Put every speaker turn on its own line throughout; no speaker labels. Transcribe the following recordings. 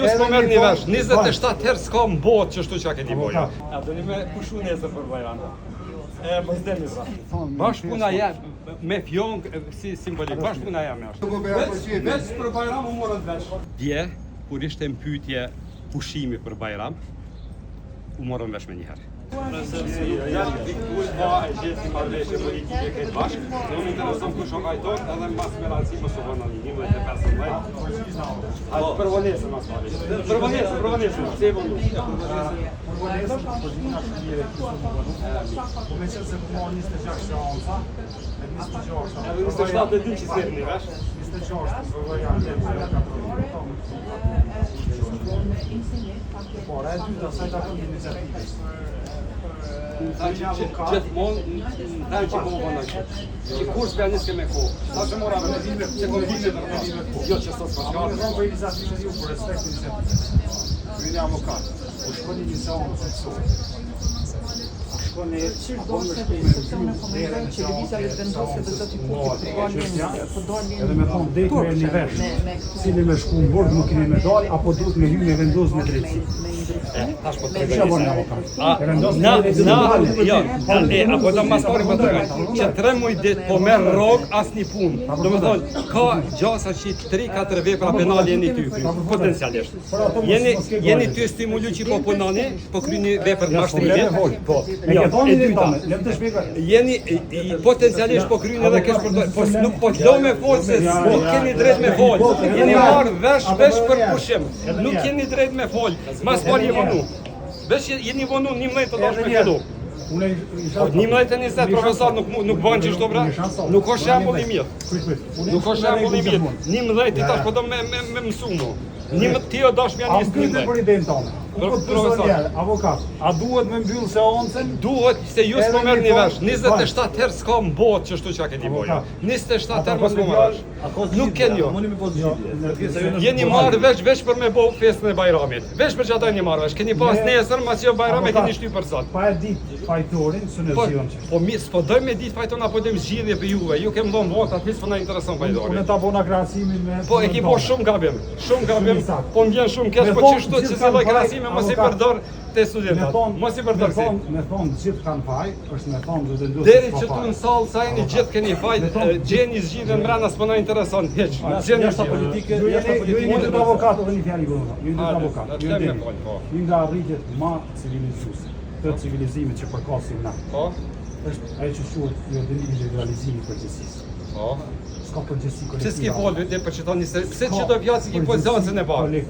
ju s'po merrni vesh, 27 herë s'ka në botë që shtu që a keni boja. A do një me pushu nesër për Bajram. Po s'deni pra. Bashkëpuna jam me fjong si simbolik, bashkëpuna jam është. Veç për Bajram u morën vesh. Dje, kur ishte në pyetje pushimi për Bajram, u morën vesh me njëherë. Janë dikuj pa e gjithë si marrëveshje politike këtë bashkë. Në më intereson kush o kajton, edhe mas me racime së vënë një 15. Përvonesën mas pari. Përvonesën, se e vëllu.
Përvonesën, përgjina shkëllire po me qënë se përmar 26 seansa, 26.
Edhe 27 e din që s'keti një vesh.
26, përvoj janë të por e dy të sajta këmë iniciativës.
Gjithmonë, ndaj që po vëna që kur s'pja njëske me kohë. Sa që mora me dhime, që konvime për me kohë. Jo që sot për shkarë.
Në për iniciativës ju për respekt iniciativës. Kryeni avokat, u shkoni një seanë të sot. Shkoni apo më shkoni
që Lëvizja le të vendosë dhe zoti Kurti
edhe me thonë dejt me një vesh, cili me shku në burg nuk keni me dalë, apo duhet me hy me vendos me drejtësi.
Tash po të
Kisha bërë një avokat.
Apo të mas pari po të regaj, që 3 muj dit po merë rogë as një punë. Do me thonë, ka gjasa që 3-4 vepra penali jeni ty, potencialisht. Jeni ty stimulu që po punani, po kryni vepër mashtrimi. E dyta, jeni potencialisht po kryni edhe kesh përdojnë, po nuk po t'lo me folë se nuk keni drejt me folë. Jeni marrë vesh për pushim, nuk keni drejt me folë. Mas pari je vonu. Vesh jeni vonu 11 të dash me këtu. 11-20 profesor nuk banë që shto bre, nuk o shembull i mirë. Nuk o shembull i mirë. 11 i tash po do me mësu mu. Ti o dash me janë
njështë një për idejnë tonë. Profesor, avokat, a duhet me mbyllë seancën?
Duhet, se ju s'po merr një vesh. 27 herë s'ka në botë që shtu që a keni boja. 27 herë mos më vesh. Nuk ken jo. Jeni marrë vesh për me bo festën e Bajramit. Vesh për që ata një marrë vesh. Keni pas nesër, mas jo Bajrami keni shty për sot.
Pa e ditë fajtorin, së në zhjën që.
Po s'po dojmë me ditë fajton apo dojmë zgjidhje për juve. Ju kemë dhënë votat, mis po na intereson fajtori.
Me ta bona krahasimin me...
Po e ki bo shumë gabim. Po më vjen shumë kesh, po çështo që se lloj krahasime mos i përdor te studentat. Mos i përdor si.
Me thonë gjithë kanë faj, është me thonë do të ndosë.
Deri që tu në sallë sa jeni gjithë keni faj, gjeni zgjidhjen mbrana s'po na intereson hiç. Gjeni
jashtë politike, ju jeni të avokat edhe një fjalë gjona. Ju jeni të avokat. Ju nga rritjet më civilizuese, të civilizimit që përkasim na.
Po.
Është ajo që quhet jo individualizimi i përgjegjësisë.
Po.
S'ka përgjegjësi kolektive.
Pse s'ki folë vetë për çetoni se pse çdo vjaç ki pozicionin e parë.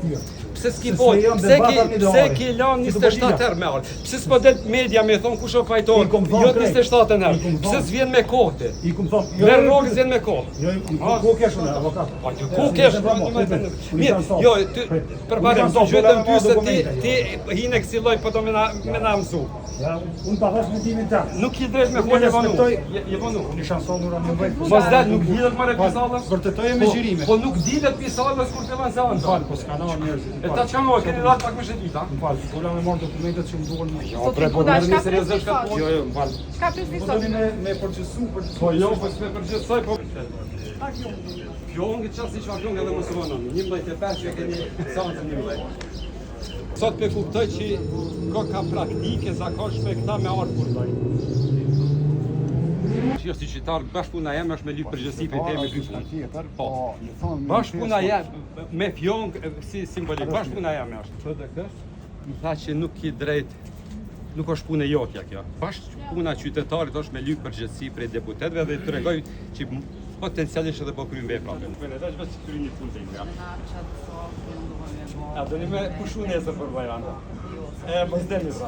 Pse s'ki folë? Pse ki lan 27 herë me orë? Pse s'po del media me thon kush o fajton? Jo 27 herë. Pse s'vjen me kohë?
I kum thon,
jo rrogës vjen me kohë.
Jo, ku kesh unë avokat?
Po ku kesh? Mirë, jo, përpara të gjetëm ty se ti hinë kësi lloj po do me na mësu.
Ja, unë pa vesh mendimin ta.
Nuk i drejt me folë vonu. Je vonu.
Unë shansonura më bëj.
Mos dal, nuk dihet më pisallës.
Vërtetoj me xhirime.
Po nuk dihet pisallës kur fillon seanca.
Fal, po s'ka ndonjë njerëz.
E ta çamo, keni dhënë pak më shëtita.
Fal, ulam me marr dokumentet që më duan.
Jo, po merrni seriozisht këtë punë. Jo, fal.
Çka pres sot?
Me përgjithësu për.
Po jo, po s'me përgjithësoj, po. Fjongë çfarë si çfarë fjongë edhe mos u vonon. 11:05 që keni seancën 11. Sot pe kuptoj që ka praktike zakonshme këta me ardhur kurdoj. Jo si qytetar, bashkëpuna jam është me lyp përgjithësi për temën e punë. Po. Bashkëpuna jam me fjong si simbolik, bashkëpuna jam është. Çfarë kjo? Më tha që nuk ki drejt, nuk është punë jotja kjo. Bashkëpuna e qytetarit është me lyp përgjithësi për deputetëve dhe t'rregoj që potencialisht edhe po kryjnë vepra. Ne tash vetë kryjnë një punë nga. A do një me pushu nesër për Bajram? Po s'deni sa.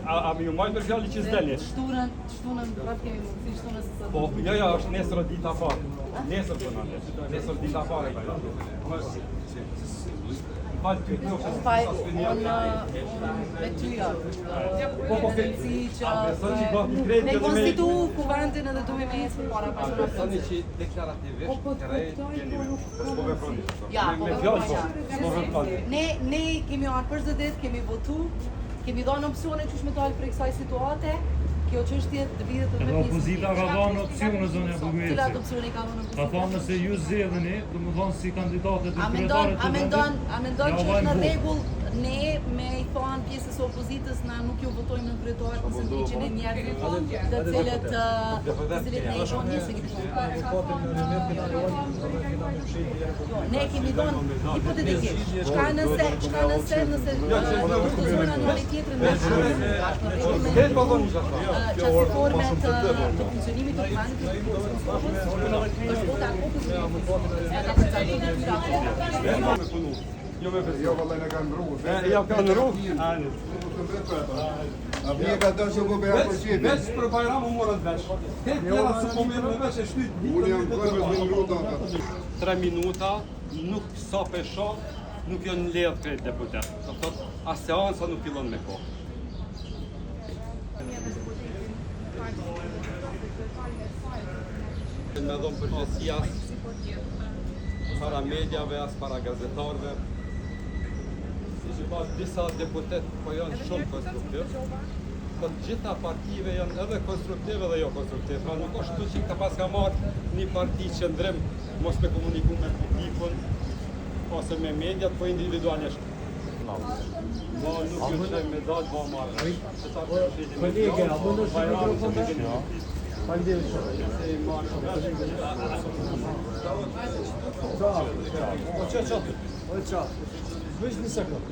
A mi ju majtë për fjalli që s'deni?
Shtunën, pratë kemi mundësi, shtunën se sot.
Po, jo, është nesër o dita parë. Nesër për në, nesër dita parë. Falë ty, në me tyja. Ne konstitu kuvendin edhe duhe me jesë për para personat. A besoni që deklarativisht krejt jeni
Ne kemi arë për zëdet, kemi votu, kemi dhënë opsione që shme dalë për kësaj situate,
Kjo çështje lidhet me
Edhe opozita ka dhënë opsione zonja
Cilat
Bugëci.
opsione ka dhënë
Ka
opozita?
thonë nëse ju zgjedheni, domethënë si kandidatë të
A
kryetarit të
mendon që është në
vajnë
rregull ne me i thonë pjesës së opozitës na nuk ju votojmë në kryetar ose ndiqen e njerëzit të cilët ne i thonë njësë këtë ne kemi thonë hipotetikisht çka nëse zona në një tjetër në çfarë forme të funksionimit të planit është vota
Jo me
Jo, valla në kanë rrugë.
Ja kanë rrugë.
A bie ka dashur ku bëja për çitë.
Veç për Bajram u morën veç. Këtë tjera se po mirë me veç e shtyt
Unë jam kërë me 2 minuta.
3 minuta, nuk sa pesho, nuk janë ledh krejt deputet. Do thotë, as seansa nuk fillon me kohë. Me dhomë përgjësia para medjave, as para gazetarve. Si që pa disa deputet po janë shumë konstruktiv, po të gjitha partive janë edhe konstruktive dhe jo konstruktive. Pra nuk është tu që ka pas ka marrë një parti qëndrim, mos me komuniku me publikun, ose me mediat, po individualisht. Ma nuk ju që me dalë, ba marrë.
Kolege, a mund është mikrofon? Faleminderit shumë. Veç një sekund.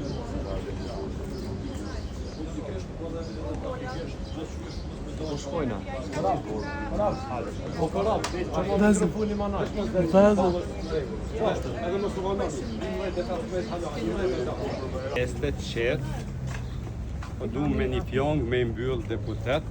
Po shkojna. Bravo. Po korap. Ne zëfuni manaj.
Edhe mos u vonos. Este qetë, po du me një fjong me mbyll deputet,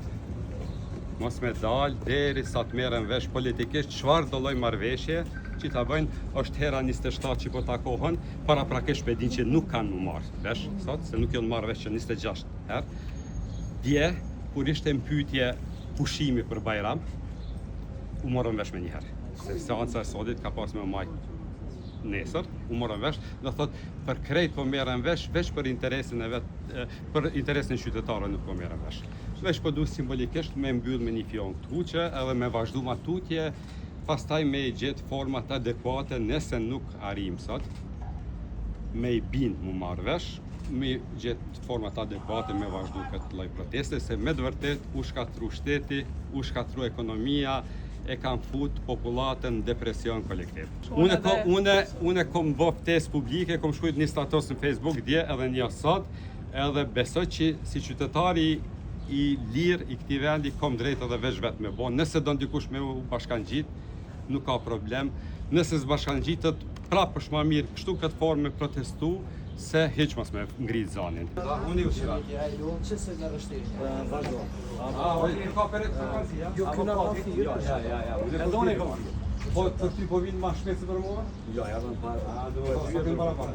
mos me dalë deri sa të merren vesh politikisht çfarë do lloj marrëveshje që ta bëjnë është hera 27 që po takohen, para prakisht me din që nuk kanë më marrë vesh sot, se nuk janë marrë vesh që 26 herë. Dje, kur ishte në pyetje pushimi për Bajram, u morën vesh me një herë. Se seanca e sotit ka pas me maj nesër, u morën vesh, do thot për krejt po merren vesh, veç për interesin e vet, për interesin e qytetarëve nuk po merren vesh. Veç po du simbolikisht me mbyll me një fjong të huqe, edhe me vazhdu ma tutje, pastaj me i gjetë format adekuate nëse nuk arrim sot, me i bind mu marrë vesh, me i gjetë format adekuate me vazhdu këtë lloj proteste, se me të vërtet u shkatru shteti, u shkatru ekonomia, e kam fut popullatën në depresion kolektiv. Une kom bë ftesë publike, kom shkujt një status në Facebook dje edhe një sot, edhe besoj që si qytetari i lirë i këtij vendi kom drejt edhe veç vetë me bo. Nëse do ndikush me u bashkangjit, nuk ka problem. Nëse zbashkangjitet, prapë është ma mirë kështu këtë formë me protestu, se hiq mas me ngritë zanin. Unë i ushirat.
Çse në rështirë? Vazhdo.
Ka për e këtë ja?
Jo, këna pafi. Ja.
Edone këma. Po të ty po vinë ma shpesë për mua?
Ja, ja vën para.
Do të thotë para para.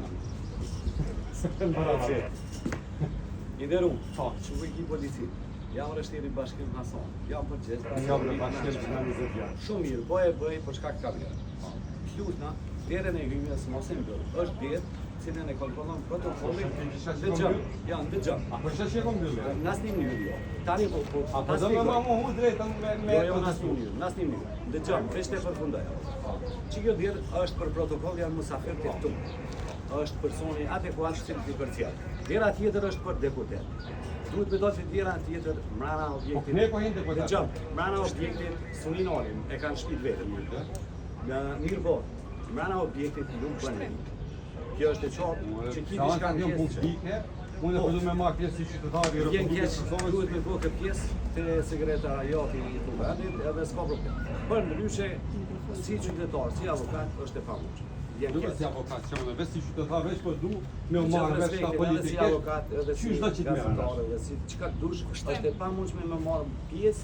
Ideru, që vë ki polici. Jam rështiri bashkim Hasan. Jam përgjes.
Jam në bashkim që në 20 janë.
Shumë mirë, bëj për shkak të kamerë. Plusna, derën e hymjes mos e mbyll. Është derë, cilën e kontrollon protokollin. Dëgjoj, janë dëgjoj.
Apo çfarë që kom mbyllë?
Nasni mënyrë. Tani po.
Apo do me mamu hu drejtën me
Jo, nasni mënyrë. Dëgjoj, veç të përfundoj. Që kjo derë është për protokoll, janë musafir të këtu. Është personi adekuat që të përcjell. Dera tjetër është për deputet. Duhet me do që dera tjetër mrana objektit.
Po ne po hin deputet.
Dëgjoj, mrana objektit Suninolin e kanë shtëpi vetëm. Në mirë po, mrana objektit nuk bën. Kjo është e qartë që ki diçka
janë publike. Unë po du me marr pjesë si qytetari i Republikës së Kosovës.
Duhet me bëkë pjesë te sekretariati i vendit edhe s'ka problem. Për ndryshe si qytetar, si avokat është e pamundur.
Nuk është si avokat, që unë veç si qytetar, veç po du me u marrë veç ta politikisht. Qysh do që të merren?
Si çka dush, është e pamundshme me marrë pjesë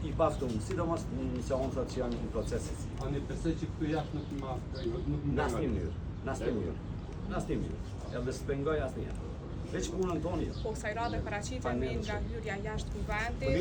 i paftuar, sidomos në seancat që janë në proces.
Ani besoj që këtu jashtë nuk më
Nasni mënyrë. Edhe s'pengoj asnjëherë. Veç punën tonë.
Po kësaj radhe paraqiten me nga hyrja jashtë kuvendit.